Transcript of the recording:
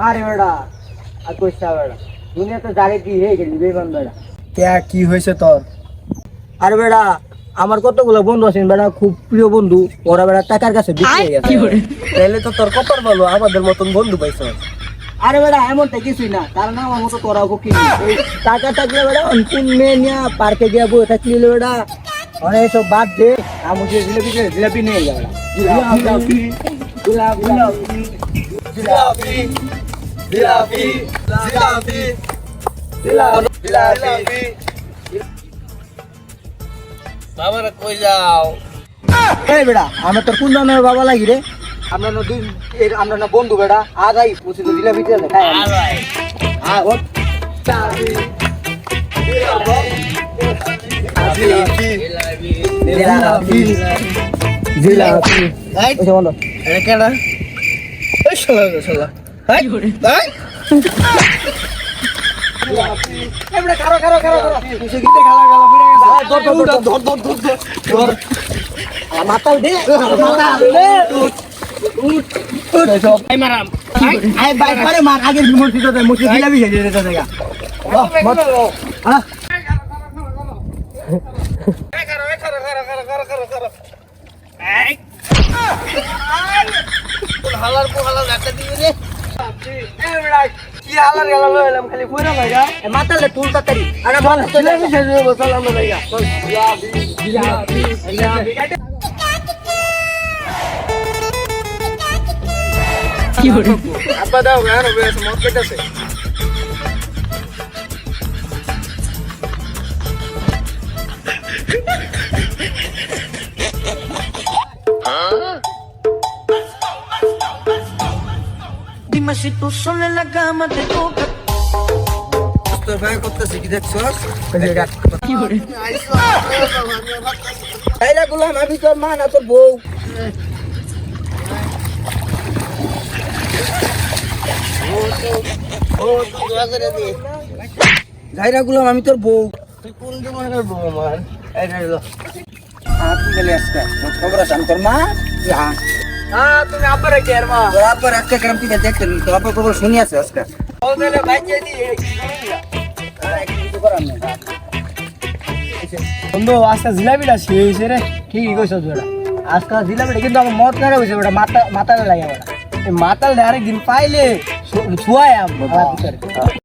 আরে বেড়া আর কইছা বেড়া দুনিয়া তো জাগে কি হয়ে গেলি বেমান বেড়া কে কি হয়েছে তোর? আরে বেড়া আমার কতগুলো বন্ধু আছেন বেড়া খুব প্রিয় বন্ধু ওরা বেড়া টাকার কাছে বিক্রি হয়ে গেছে তাহলে তো তোর কপাল ভালো, আমাদের মতন বন্ধু পাইছ। আরে বেড়া এমনটা কিছুই না কারণ আমার মতো তোরাও কি এই টাকা থাকলে বেড়া কোন মেয়ে নিয়ে পার্কে গিয়ে বসে থাকলি বেড়া অনেক সব বাদ দে আমি জিলাপি নিয়ে যাবে জিলাপি জিলাপি জিলাপি জিলাপি জিলাপি জিলাপি বাবারা কই যাও? এই বেড়া আমরা তোর কোন ধরনের বাবা লাগি রে আমরা না দুই আমরা না বন্ধু বেড়া আজ আই পুষি তো জিলাপি দিয়ে খাই হ্যাঁ ও জিলাপি জিলাপি জিলাপি এই তো বন্ধু এটা কেডা? এই শালা শালা হাই হাই এবড়া খারো খারো খারো খারো তুই গিতে খালা খালা ফিরে গেছে ধর মাতাল দে এই মারাম আই বাইক করে মার আগে মুরতি তো মুরতি জিলাপি খেয়ে যেতে দেখা হ্যাঁ হালার পোহালা লাটা দিবি রে। কি হালার গেল লইলাম খালি পুরো ভাইয়া মাতালে তুল তাড়াতাড়ি আরে বল জিলাপি খেয়ে যাবো চল আমরা ভাইয়া জিলাপি জিলাপি কি হলো? আব্বা দাও গান হবে মত পেটাছে। Dime si tú sola en la cama te toca. তোর ভাই করতেছে কি দেখছস? কি করে? এইলা গুলাম আমি তোর মা না তোর বউ যাইরা গুলাম আমি তোর বউ তুই কোন জমানার বউ আমার? এই রে তুই গেলে আজকে খবর আছে আমি তোর মা হ্যাঁ হ্যাঁ তুমি আব্বার কি আর মা? তোর আব্বার একটা গ্রাম থেকে দেখতে তোর আব্বার খবর শুনি আছে আজকে ও তাহলে ভাই কে দি কিছু করার নেই বন্ধু আজকে জিলাপিটা শেষ রে। ঠিকই কইছস বেটা আজকাল জিলাপিটা কিন্তু আমার মত না হইছে বেটা মাথা মাথা লাগে বেটা এই মাতাল আরেকদিন পাইলে ছুয়ায় আমরা